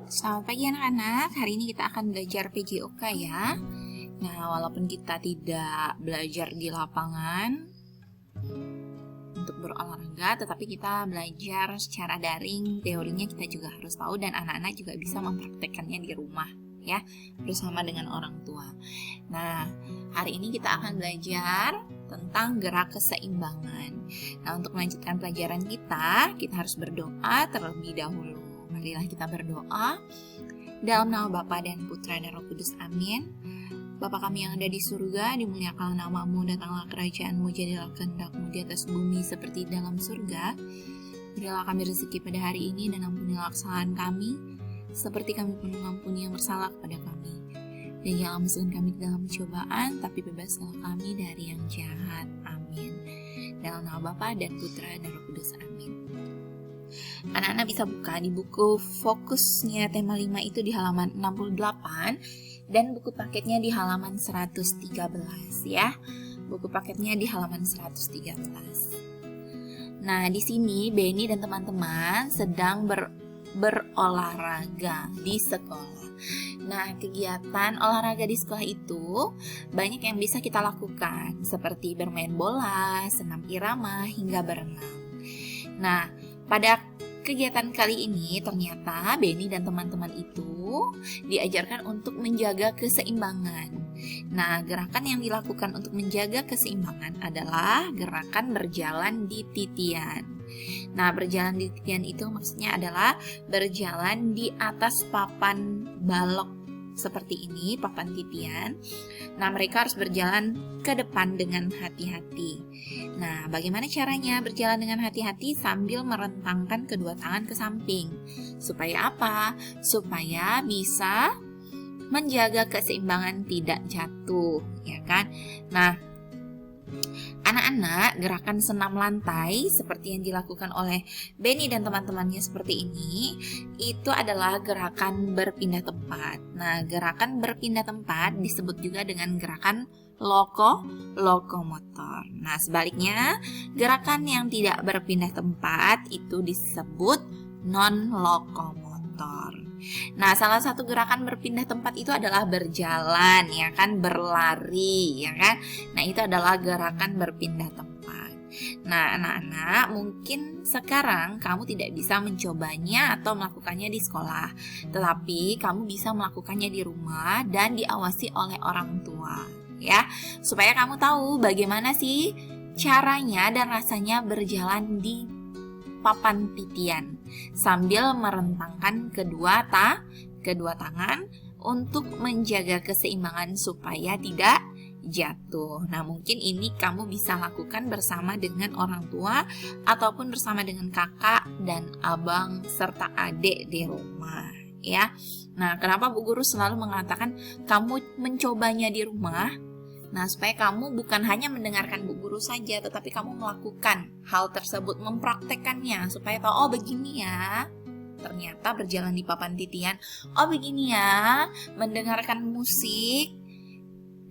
Selamat pagi anak-anak, hari ini kita akan belajar PJOK ya. Nah, walaupun kita tidak belajar di lapangan untuk berolahraga, tetapi kita belajar secara daring, teorinya kita juga harus tahu dan anak-anak juga bisa mempraktekkannya di rumah ya, bersama dengan orang tua. Nah, hari ini kita akan belajar tentang gerak keseimbangan. Nah, untuk melanjutkan pelajaran kita harus berdoa terlebih dahulu. Marilah kita berdoa. Dalam nama Bapa dan Putra dan Roh Kudus, amin. Bapa kami yang ada di surga, dimuliakanlah namamu, datanglah kerajaanmu, jadilah kehendak-mu di atas bumi seperti di dalam surga. Berilah kami rezeki pada hari ini dan ampunilah kesalahan kami, seperti kami pun mengampuni yang bersalah kepada kami. Dan jangan masukkan kami ke dalam cobaan, tapi bebaskanlah kami dari yang jahat. Amin. Dalam nama Bapa dan Putra dan Roh Kudus, amin. Anak-anak bisa buka di buku fokusnya tema 5 itu di halaman 68 dan buku paketnya di halaman 113 ya. Buku paketnya di halaman 113. Nah, di sini Benny dan teman-teman sedang berolahraga di sekolah. Nah, kegiatan olahraga di sekolah itu banyak yang bisa kita lakukan, seperti bermain bola, senam irama, hingga berenang. Nah, pada kegiatan kali ini ternyata Benny dan teman-teman itu diajarkan untuk menjaga keseimbangan. Nah, gerakan yang dilakukan untuk menjaga keseimbangan adalah gerakan berjalan di titian. Nah, berjalan di titian itu maksudnya adalah berjalan di atas papan balok seperti ini, papan titian. Nah, mereka harus berjalan ke depan dengan hati-hati. Nah, bagaimana caranya berjalan dengan hati-hati sambil merentangkan kedua tangan ke samping? Supaya apa? Supaya bisa menjaga keseimbangan tidak jatuh, ya kan? Nah, anak-anak, gerakan senam lantai seperti yang dilakukan oleh Benny dan teman-temannya seperti ini, itu adalah gerakan berpindah tempat. Nah, gerakan berpindah tempat disebut juga dengan gerakan lokomotor. Nah, sebaliknya, gerakan yang tidak berpindah tempat itu disebut non-lokomotor. Nah, salah satu gerakan berpindah tempat itu adalah berjalan, ya kan, berlari, ya kan. Nah, itu adalah gerakan berpindah tempat. Nah, anak-anak, mungkin sekarang kamu tidak bisa mencobanya atau melakukannya di sekolah, tetapi kamu bisa melakukannya di rumah dan diawasi oleh orang tua, ya, supaya kamu tahu bagaimana sih caranya dan rasanya berjalan di papan titian sambil merentangkan kedua tangan untuk menjaga keseimbangan supaya tidak jatuh. Nah, mungkin ini kamu bisa lakukan bersama dengan orang tua ataupun bersama dengan kakak dan abang serta adik di rumah, ya. Nah, kenapa Bu Guru selalu mengatakan kamu mencobanya di rumah? Nah, supaya kamu bukan hanya mendengarkan Bu Guru saja, tetapi kamu melakukan hal tersebut, mempraktekannya, supaya tahu, oh begini ya, ternyata berjalan di papan titian, oh begini ya, mendengarkan musik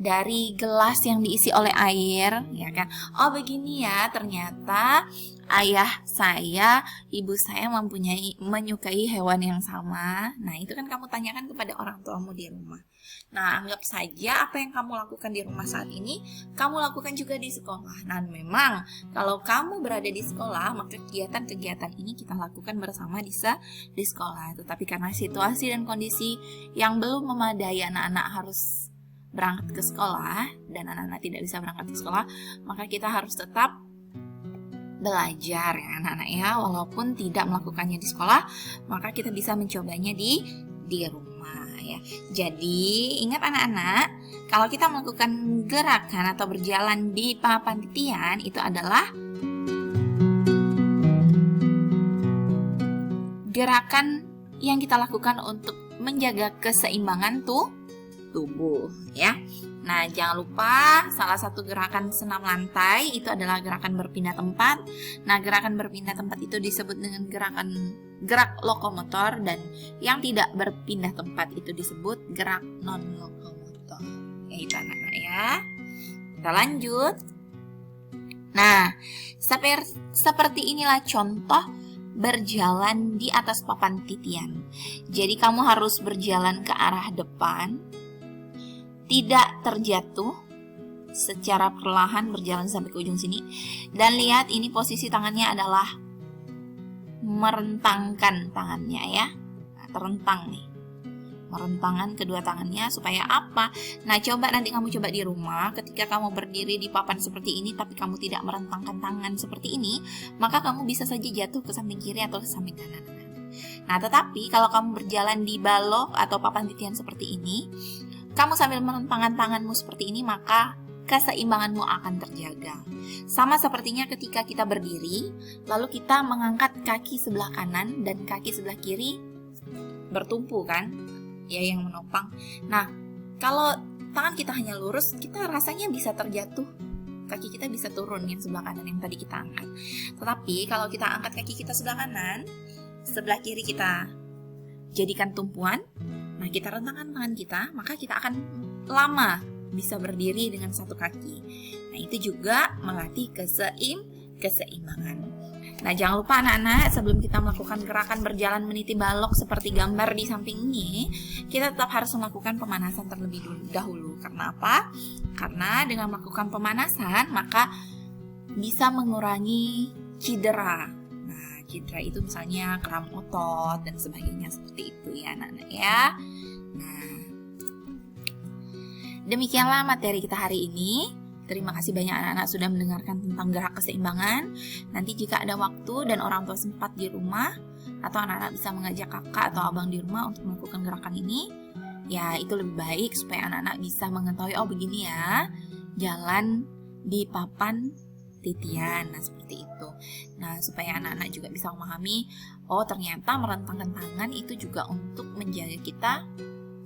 dari gelas yang diisi oleh air, ya kan, oh begini ya, ternyata ayah saya, ibu saya menyukai hewan yang sama. Nah, itu kan kamu tanyakan kepada orang tuamu di rumah. Nah, anggap saja apa yang kamu lakukan di rumah saat ini, kamu lakukan juga di sekolah. Nah, memang kalau kamu berada di sekolah, maka kegiatan-kegiatan ini kita lakukan bersama di sekolah. Tetapi karena situasi dan kondisi yang belum memadai, anak-anak harus berangkat ke sekolah dan anak-anak tidak bisa berangkat ke sekolah, maka kita harus tetap belajar ya anak-anak ya, walaupun tidak melakukannya di sekolah, maka kita bisa mencobanya di rumah ya. Jadi ingat anak-anak, kalau kita melakukan gerakan atau berjalan di papan titian itu adalah gerakan yang kita lakukan untuk menjaga keseimbangan tubuh ya. Nah, jangan lupa salah satu gerakan senam lantai itu adalah gerakan berpindah tempat. Nah, gerakan berpindah tempat itu disebut dengan gerak lokomotor, dan yang tidak berpindah tempat itu disebut gerak non-lokomotor. Ya, itu anak-anak ya. Kita lanjut. Nah, seperti inilah contoh berjalan di atas papan titian. Jadi kamu harus berjalan ke arah depan, tidak terjatuh, secara perlahan berjalan sampai ke ujung sini. Dan lihat ini posisi tangannya adalah merentangkan tangannya ya. Nah, terentang nih. Merentangkan kedua tangannya supaya apa? Nah, coba nanti kamu coba di rumah, ketika kamu berdiri di papan seperti ini tapi kamu tidak merentangkan tangan seperti ini, maka kamu bisa saja jatuh ke samping kiri atau ke samping kanan. Nah, tetapi kalau kamu berjalan di balok atau papan titian seperti ini, kamu sambil merentangkan tanganmu seperti ini, maka keseimbanganmu akan terjaga. Sama sepertinya ketika kita berdiri, lalu kita mengangkat kaki sebelah kanan dan kaki sebelah kiri bertumpu kan? Ya, yang menopang. Nah, kalau tangan kita hanya lurus, kita rasanya bisa terjatuh. Kaki kita bisa turun yang sebelah kanan yang tadi kita angkat. Tetapi kalau kita angkat kaki kita sebelah kanan, sebelah kiri kita jadikan tumpuan, nah kita rentangkan tangan kita, maka kita akan lama bisa berdiri dengan satu kaki. Nah, itu juga melatih keseimbangan. Nah, jangan lupa anak-anak, sebelum kita melakukan gerakan berjalan meniti balok seperti gambar di samping ini, kita tetap harus melakukan pemanasan terlebih dahulu. Karena apa? Karena dengan melakukan pemanasan, maka bisa mengurangi cedera. Nah, cedera itu misalnya kram otot dan sebagainya seperti itu ya anak-anak ya. Nah, demikianlah materi kita hari ini. Terima kasih banyak anak-anak sudah mendengarkan tentang gerak keseimbangan. Nanti jika ada waktu dan orang tua sempat di rumah, atau anak-anak bisa mengajak kakak atau abang di rumah untuk melakukan gerakan ini, ya itu lebih baik supaya anak-anak bisa mengetahui, oh begini ya, jalan di papan titian. Nah, seperti itu. Nah, supaya anak-anak juga bisa memahami, oh ternyata merentangkan tangan itu juga untuk menjaga kita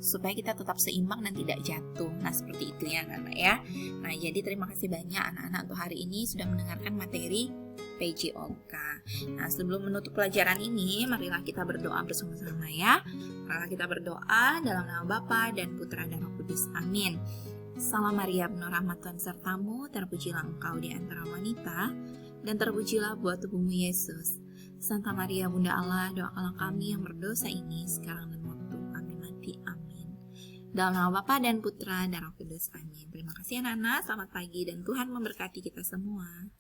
supaya kita tetap seimbang dan tidak jatuh. Nah, seperti itu ya anak-anak ya. Nah, jadi terima kasih banyak anak-anak untuk hari ini sudah mendengarkan materi PJOK. Nah, sebelum menutup pelajaran ini, marilah kita berdoa bersama-sama ya. Marilah kita berdoa dalam nama Bapa dan Putra dan Roh Kudus. Amin. Salam Maria, penuh rahmat Tuhan sertamu, terpujilah engkau di antara wanita, dan terpujilah buah tubuhmu Yesus. Santa Maria Bunda Allah, doakanlah kami yang berdosa ini sekarang dan waktu kami mati. Amin. Dalam nama Bapa dan Putra dan Roh Kudus. Amin. Terima kasih anak-anak, selamat pagi dan Tuhan memberkati kita semua.